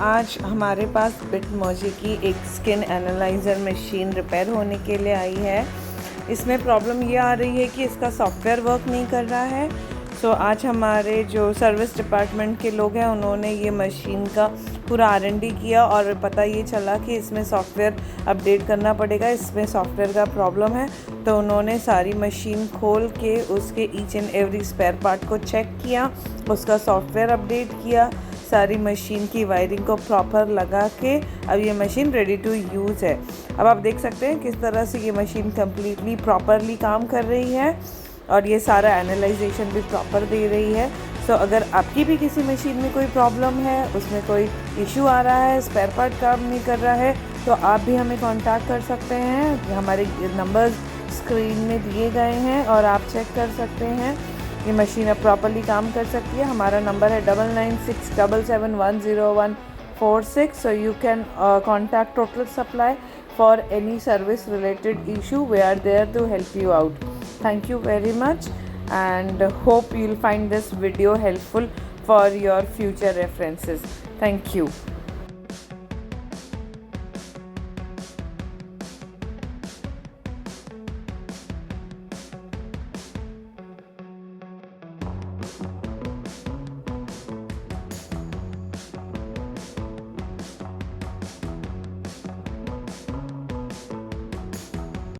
आज हमारे पास बिटमोजी की एक स्किन एनालाइज़र मशीन रिपेयर होने के लिए आई है। इसमें प्रॉब्लम ये आ रही है कि इसका सॉफ्टवेयर वर्क नहीं कर रहा है। आज हमारे जो सर्विस डिपार्टमेंट के लोग हैं उन्होंने ये मशीन का पूरा R&D किया और पता ये चला कि इसमें सॉफ्टवेयर अपडेट करना पड़ेगा, इसमें सॉफ्टवेयर का प्रॉब्लम है। तो उन्होंने सारी मशीन खोल के उसके each and every spare part को चेक किया, उसका सॉफ्टवेयर अपडेट किया, सारी मशीन की वायरिंग को प्रॉपर लगा के अब ये मशीन रेडी टू यूज़ है। अब आप देख सकते हैं किस तरह से ये मशीन कम्प्लीटली प्रॉपरली काम कर रही है और ये सारा एनालाइजेशन भी प्रॉपर दे रही है। अगर आपकी भी किसी मशीन में कोई प्रॉब्लम है, उसमें कोई इशू आ रहा है, स्पेयर पार्ट काम नहीं कर रहा है, तो आप भी हमें कांटेक्ट कर सकते हैं। हमारे नंबर्स स्क्रीन में दिए गए हैं और आप चेक कर सकते हैं। ये मशीन अब प्रॉपरली काम कर सकती है। हमारा नंबर है 9967710146। So you can contact total supply for any service related issue. We are there to help you out. Thank you very much and hope you'll find this video helpful for your future references. Thank you.